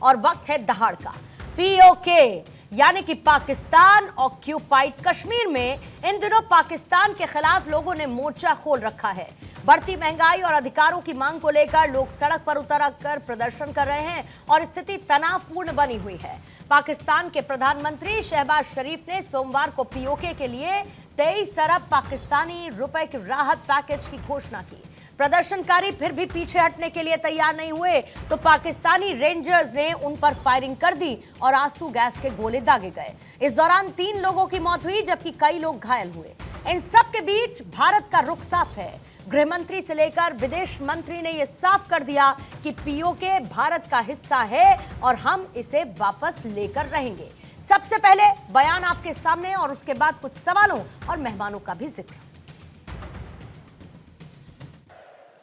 और वक्त है दहाड़ का। पीओके यानी कि पाकिस्तान ऑक्यूपाइड कश्मीर में इन दिनों पाकिस्तान के खिलाफ लोगों ने मोर्चा खोल रखा है। बढ़ती महंगाई और अधिकारों की मांग को लेकर लोग सड़क पर उतर कर प्रदर्शन कर रहे हैं और स्थिति तनावपूर्ण बनी हुई है। पाकिस्तान के प्रधानमंत्री शहबाज शरीफ ने सोमवार को पीओके के लिए 23 अरब पाकिस्तानी रुपए के राहत पैकेज की घोषणा की। प्रदर्शनकारी फिर भी पीछे हटने के लिए तैयार नहीं हुए तो पाकिस्तानी रेंजर्स ने उन पर फायरिंग कर दी और आंसू गैस के गोले दागे गए। इस दौरान 3 लोगों की मौत हुई जबकि कई लोग घायल हुए। इन सब के बीच भारत का रुख साफ है। गृह मंत्री से लेकर विदेश मंत्री ने यह साफ कर दिया कि पीओके भारत का हिस्सा है और हम इसे वापस लेकर रहेंगे। सबसे पहले बयान आपके सामने और उसके बाद कुछ सवालों और मेहमानों का भी जिक्र।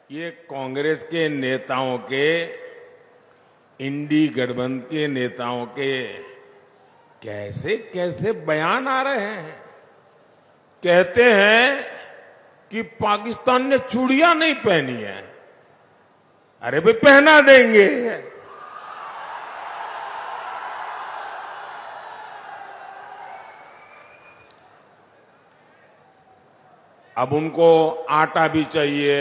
ये कांग्रेस के नेताओं के, इंडी गठबंधन के नेताओं के कैसे कैसे बयान आ रहे हैं। कहते हैं कि पाकिस्तान ने चूड़ियां नहीं पहनी है। अरे भाई पहना देंगे। अब उनको आटा भी चाहिए,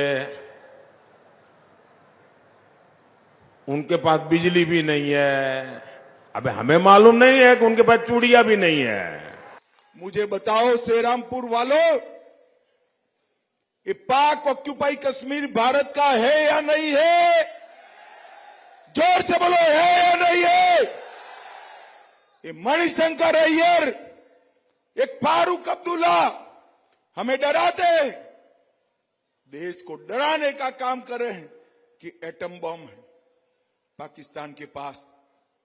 उनके पास बिजली भी नहीं है। अबे हमें मालूम नहीं है कि उनके पास चूड़ियां भी नहीं है। मुझे बताओ सेरामपुर वालों, ये पाक ऑक्यूपाई कश्मीर भारत का है या नहीं है? जोर से बोलो, है या नहीं है? ये मणिशंकर अय्यर, एक फारूक अब्दुल्ला हमें डराते हैं, देश को डराने का काम कर रहे हैं कि एटम बम है पाकिस्तान के पास,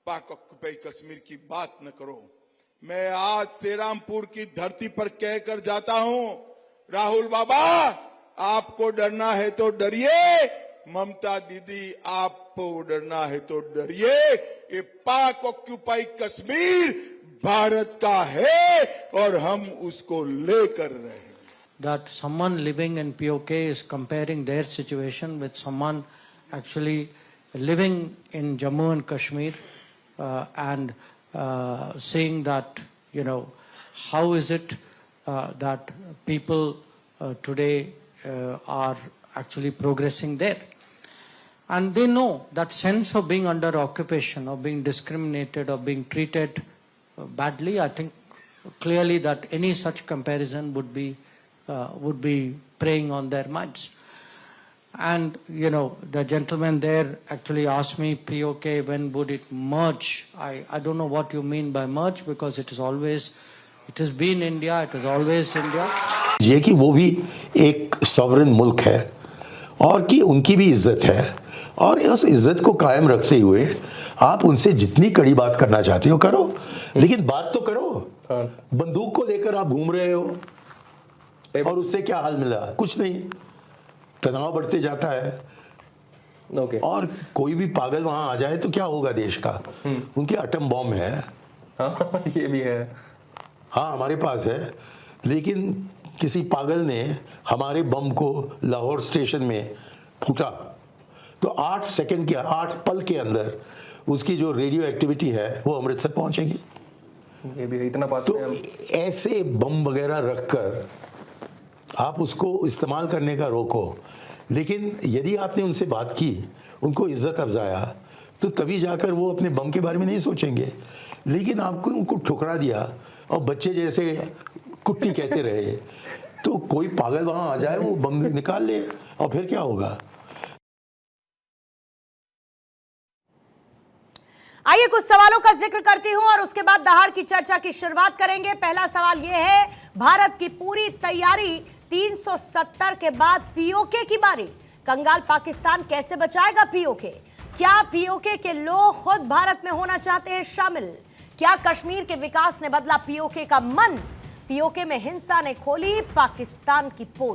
पाक ऑक्यूपाई कश्मीर की बात न करो। मैं आज सेरामपुर की धरती पर कहकर जाता हूं, राहुल बाबा आपको डरना है तो डरिए, ममता दीदी आपको डरना है तो डरिए। ये पाक ऑक्यूपाई कश्मीर भारत का है और हम उसको लेकर रहे हैं। That someone living in POK is comparing their situation with someone actually living in Jammu and Kashmir and saying that, you know, how is it that people today are actually progressing there. And they know that sense of being under occupation, of being discriminated, of being treated badly. I think clearly that any such comparison would be preying on their minds. And, you know, the gentleman there actually asked me, POK, when would it merge? I don't know what you mean by merge, because it has been India, it is always India. ये कि वो भी एक sovereign मुल्क है और कि उनकी भी इज्जत है, और उस इज्जत को कायम रखते हुए आप उनसे जितनी कड़ी बात करना चाहते हो करो, लेकिन बात तो करो। बंदूक को लेकर आप घूम रहे हो और उससे क्या हाल मिला? कुछ नहीं, तनाव बढ़ते जाता है। और कोई भी पागल वहां आ जाए तो क्या होगा देश का? उनके एटम बॉम्ब है। हाँ, ये भी है। हाँ, हमारे पास है, लेकिन किसी पागल ने हमारे बम को लाहौर स्टेशन में फूटा तो 8 सेकंड के 8 पल के अंदर उसकी जो रेडियो एक्टिविटी है वो अमृतसर पहुंचेगी। ये भी इतना पास तो में ऐसे बम वगैरह रखकर आप उसको इस्तेमाल करने का रोको। लेकिन यदि आपने उनसे बात की, उनको इज्जत अफजाया, तो तभी जाकर वो अपने बम के बारे में नहीं सोचेंगे। लेकिन आपको उनको ठुकरा दिया और बच्चे जैसे कुट्टी कहते रहे, तो कोई पागल वहां आ जाए, वो बम निकाल ले और फिर क्या होगा? आइए कुछ सवालों का जिक्र करती हूं और उसके बाद दहाड़ की चर्चा की शुरुआत करेंगे। पहला सवाल यह है, भारत की पूरी तैयारी, 370 के बाद पीओके की बारी। कंगाल पाकिस्तान कैसे बचाएगा पीओके? क्या पीओके के लोग खुद भारत में होना चाहते हैं शामिल? क्या कश्मीर के विकास ने बदला पीओके का मन? पीओके में हिंसा ने खोली पाकिस्तान की पोल।